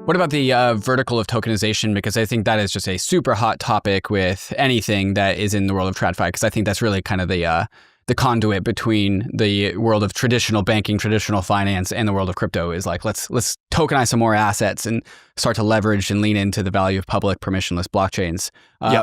What about the vertical of tokenization? Because I think that is just a super hot topic with anything that is in the world of TradFi, because I think that's really kind of the conduit between the world of traditional banking, traditional finance, and the world of crypto is like, let's tokenize some more assets and start to leverage and lean into the value of public permissionless blockchains.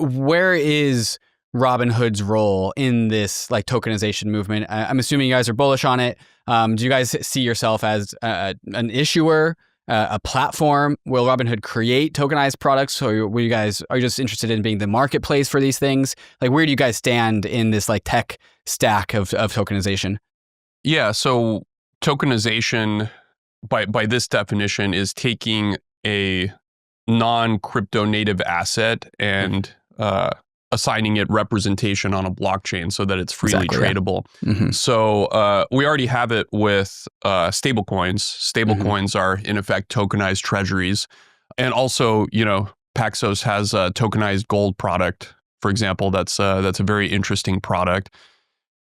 Where is Robinhood's role in this like tokenization movement? I'm assuming you guys are bullish on it. Do you guys see yourself as an issuer, a platform? Will Robinhood create tokenized products, or are you just interested in being the marketplace for these things? Like, where do you guys stand in this like tech stack of tokenization? Yeah, so tokenization, by this definition, is taking a non-crypto native asset and assigning it representation on a blockchain so that it's freely tradable. Yeah. Mm-hmm. So we already have it with stablecoins. Stablecoins are in effect tokenized treasuries, and also Paxos has a tokenized gold product, for example. That's a very interesting product.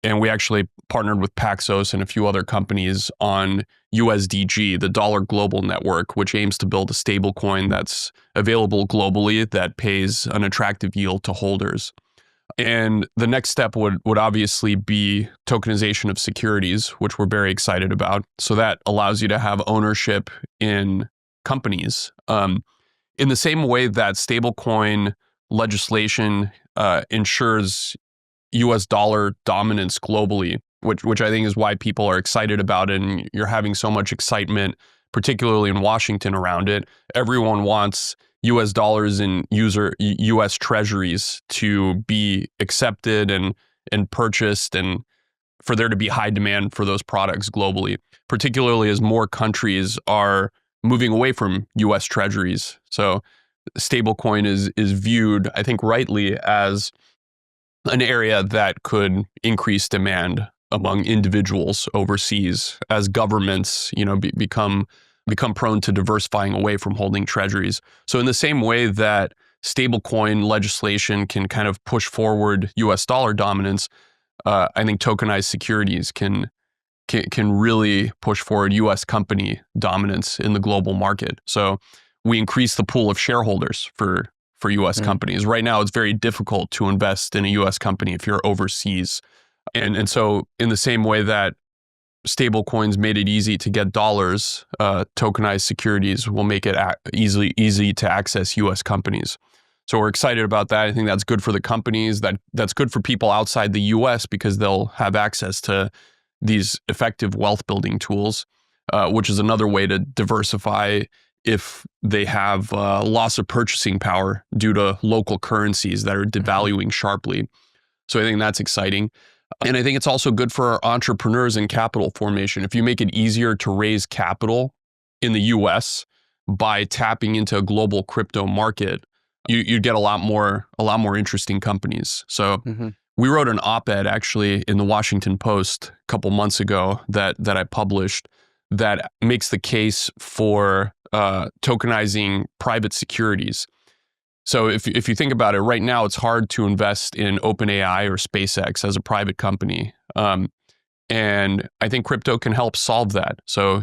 And we actually partnered with Paxos and a few other companies on USDG, the Dollar Global Network, which aims to build a stablecoin that's available globally that pays an attractive yield to holders. And the next step would obviously be tokenization of securities, which we're very excited about. So that allows you to have ownership in companies. In the same way that stablecoin legislation ensures US dollar dominance globally, which I think is why people are excited about it, and you're having so much excitement, particularly in Washington, around it. Everyone wants US dollars and US treasuries to be accepted and purchased, and for there to be high demand for those products globally, particularly as more countries are moving away from US treasuries. So stablecoin is viewed, I think rightly, as an area that could increase demand among individuals overseas as governments, become prone to diversifying away from holding treasuries. So in the same way that stablecoin legislation can kind of push forward US dollar dominance, I think tokenized securities can really push forward US company dominance in the global market. So we increase the pool of shareholders for US companies. Right now, it's very difficult to invest in a US company if you're overseas. And so in the same way that stable coins made it easy to get dollars, tokenized securities will make it easy to access US companies. So we're excited about that. I think that's good for the companies. That's good for people outside the US because they'll have access to these effective wealth building tools, which is another way to diversify if they have loss of purchasing power due to local currencies that are devaluing sharply. So I think that's exciting. And I think it's also good for entrepreneurs and capital formation. If you make it easier to raise capital in the US by tapping into a global crypto market, you'd get a lot more interesting companies. So we wrote an op-ed actually in the Washington Post a couple months ago that I published that makes the case for tokenizing private securities. So if you think about it, right now it's hard to invest in OpenAI or SpaceX as a private company, and I think crypto can help solve that. So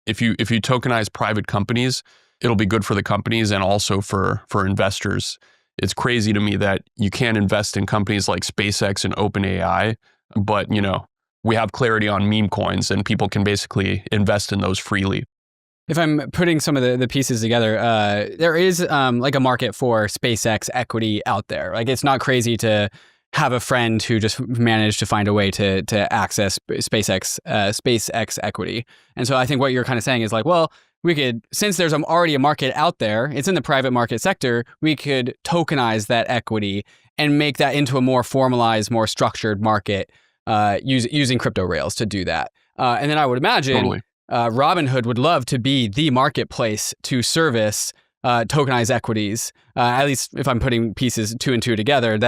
if you tokenize private companies, it'll be good for the companies and also for investors. It's crazy to me that you can't invest in companies like SpaceX and OpenAI, but we have clarity on meme coins and people can basically invest in those freely. If I'm putting some of the pieces together, there is like a market for SpaceX equity out there. Like, it's not crazy to have a friend who just managed to find a way to access SpaceX equity. And so I think what you're kind of saying is like, well, we could, since there's already a market out there, it's in the private market sector, we could tokenize that equity and make that into a more formalized, more structured market using crypto rails to do that. And then I would imagine Totally. Robinhood would love to be the marketplace to service tokenized equities. At least if I'm putting pieces two and two together,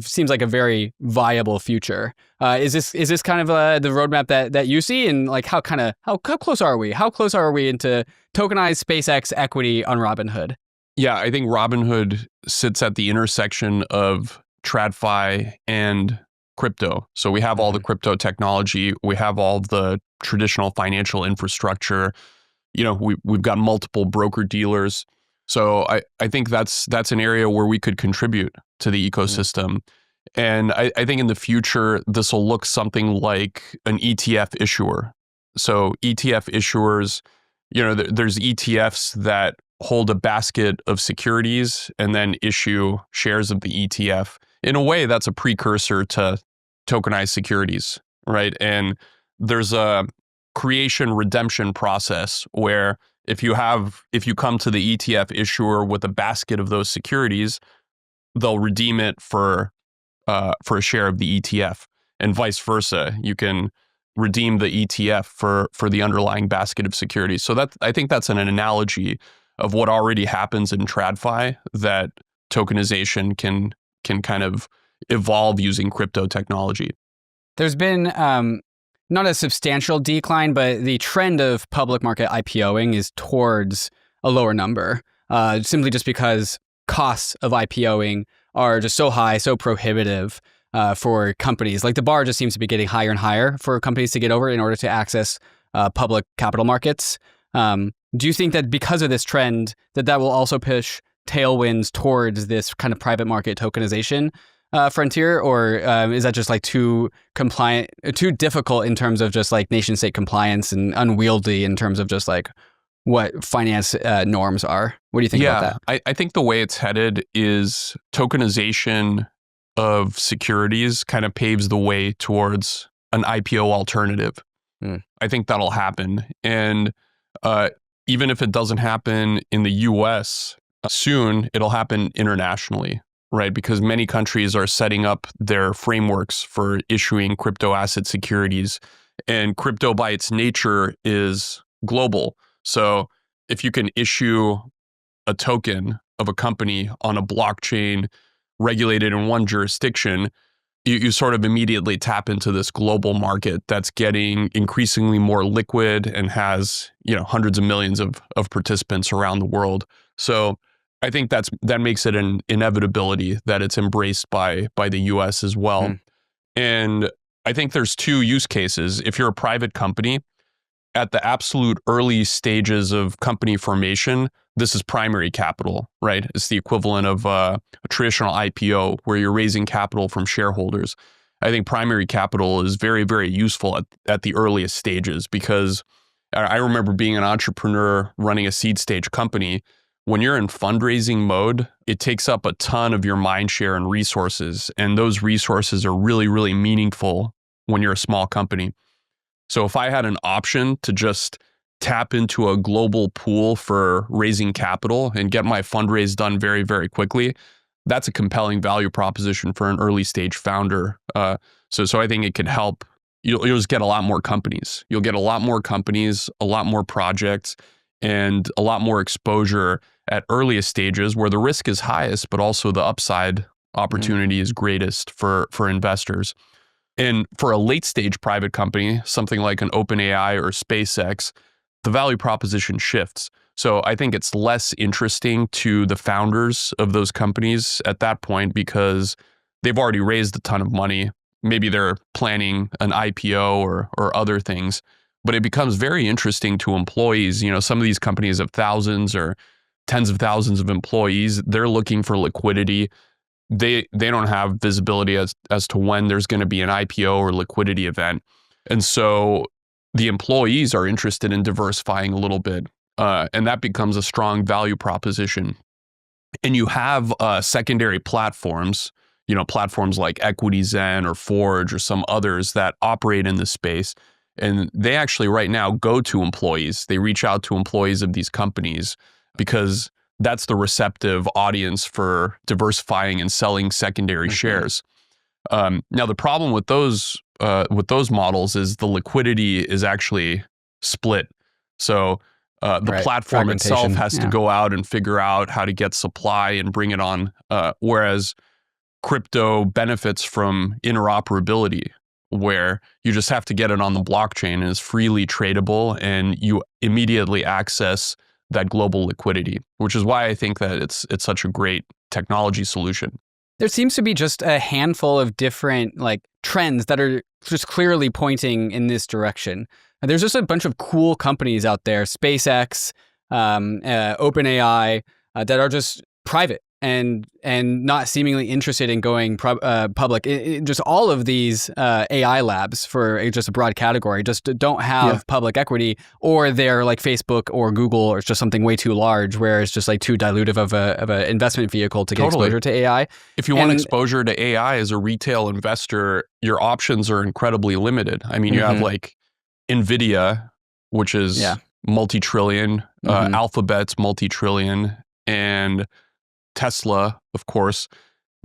seems like a very viable future. Is this kind of the roadmap that you see, and like how close are we? How close are we into tokenized SpaceX equity on Robinhood? Yeah, I think Robinhood sits at the intersection of TradFi and crypto. So we have all the crypto technology, we have all the traditional financial infrastructure, we've got multiple broker dealers. So I think that's an area where we could contribute to the ecosystem. And I think in the future, this will look something like an ETF issuer. So ETF issuers, there's ETFs that hold a basket of securities and then issue shares of the ETF. In a way, that's a precursor to tokenized securities, right? And there's a creation redemption process where if you come to the ETF issuer with a basket of those securities, they'll redeem it for a share of the ETF, and vice versa. You can redeem the ETF for the underlying basket of securities. So I think that's an analogy of what already happens in TradFi that tokenization can kind of evolve using crypto technology. There's been not a substantial decline, but the trend of public market IPOing is towards a lower number, simply just because costs of IPOing are just so high, so prohibitive for companies. Like the bar just seems to be getting higher and higher for companies to get over in order to access public capital markets. Do you think that because of this trend, that will also push tailwinds towards this kind of private market tokenization frontier, or is that just like too difficult in terms of just like nation state compliance and unwieldy in terms of just like what finance norms are? What do you think about that? I think the way it's headed is tokenization of securities kind of paves the way towards an IPO alternative. I think that'll happen. And even if it doesn't happen in the US soon, it'll happen internationally, right? Because many countries are setting up their frameworks for issuing crypto asset securities. And crypto by its nature is global. So if you can issue a token of a company on a blockchain regulated in one jurisdiction, you sort of immediately tap into this global market that's getting increasingly more liquid and has, hundreds of millions of participants around the world. So I think that makes it an inevitability that it's embraced by the US as well. And I think there's two use cases. If you're a private company, at the absolute early stages of company formation, this is primary capital, right? It's the equivalent of a traditional IPO where you're raising capital from shareholders. I think primary capital is very, very useful at the earliest stages, because I remember being an entrepreneur running a seed stage company. When you're in fundraising mode, it takes up a ton of your mind share and resources. And those resources are really, really meaningful when you're a small company. So if I had an option to just tap into a global pool for raising capital and get my fundraise done very, very quickly, that's a compelling value proposition for an early stage founder. So I think it can help. You'll just get a lot more companies. You'll get a lot more companies, a lot more projects, and a lot more exposure at earliest stages where the risk is highest, but also the upside opportunity is greatest for investors. And for a late stage private company, something like an OpenAI or SpaceX, the value proposition shifts. So I think it's less interesting to the founders of those companies at that point because they've already raised a ton of money. Maybe they're planning an IPO or other things, but it becomes very interesting to employees. Some of these companies have thousands or tens of thousands of employees. They're looking for liquidity. They don't have visibility as to when there's going to be an IPO or liquidity event. And so the employees are interested in diversifying a little bit. And that becomes a strong value proposition. And you have secondary platforms, platforms like EquityZen or Forge or some others that operate in this space. And they actually right now go to employees. They reach out to employees of these companies because that's the receptive audience for diversifying and selling secondary shares. Now, the problem with those models is the liquidity is actually split. So the platform itself has to go out and figure out how to get supply and bring it on, whereas crypto benefits from interoperability, where you just have to get it on the blockchain and is freely tradable, and you immediately access that global liquidity, which is why I think that it's such a great technology solution. There seems to be just a handful of different trends that are just clearly pointing in this direction. And there's just a bunch of cool companies out there, SpaceX, OpenAI, that are just private and not seemingly interested in going public. Just all of these AI labs, for just a broad category, just don't have public equity, or they're like Facebook or Google, or it's just something way too large where it's just like too dilutive of an investment vehicle to get exposure to AI. If you want exposure to AI as a retail investor, your options are incredibly limited. I mean, you have like NVIDIA, which is multi-trillion, Alphabet's multi-trillion, and Tesla, of course,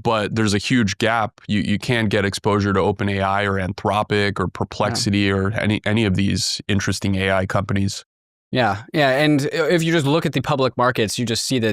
but there's a huge gap. You can't get exposure to OpenAI or Anthropic or Perplexity or any of these interesting AI companies. Yeah. And if you just look at the public markets, you just see the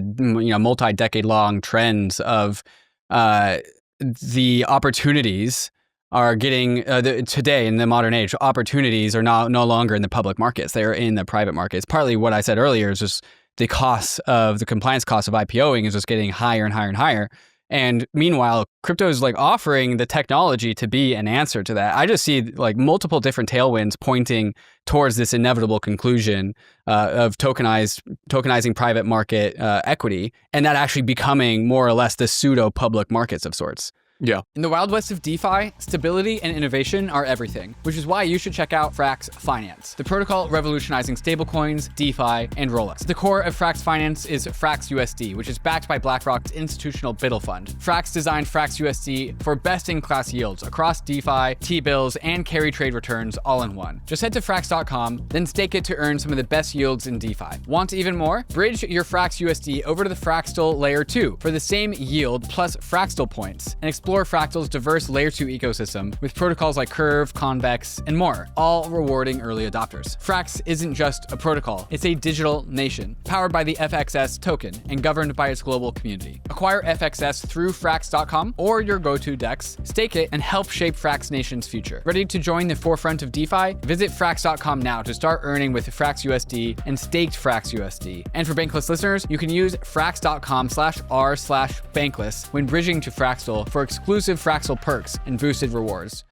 multi-decade long trends of the opportunities are getting today in the modern age. Opportunities are no longer in the public markets; they are in the private markets. Partly what I said earlier is just the compliance cost of IPOing is just getting higher and higher and higher. And meanwhile, crypto is offering the technology to be an answer to that. I just see multiple different tailwinds pointing towards this inevitable conclusion of tokenizing private market equity, and that actually becoming more or less the pseudo public markets of sorts. Yeah. In the Wild West of DeFi, stability and innovation are everything, which is why you should check out FRAX Finance, the protocol revolutionizing stablecoins, DeFi, and rollups. The core of FRAX Finance is FRAX USD, which is backed by BlackRock's institutional BUIDL fund. FRAX designed FRAX USD for best-in-class yields across DeFi, T-bills, and carry trade returns all in one. Just head to frax.com, then stake it to earn some of the best yields in DeFi. Want even more? Bridge your FRAX USD over to the Fractal Layer 2 for the same yield plus Fractal points, and explore Fractal's diverse Layer 2 ecosystem with protocols like Curve, Convex, and more, all rewarding early adopters. FRAX isn't just a protocol, it's a digital nation, powered by the FXS token and governed by its global community. Acquire FXS through frax.com or your go-to DEX, stake it, and help shape Frax Nation's future. Ready to join the forefront of DeFi? Visit frax.com now to start earning with FRAX USD and staked FRAX USD. And for Bankless listeners, you can use frax.com/r/Bankless when bridging to Fractal for exclusive Fractal perks and boosted rewards.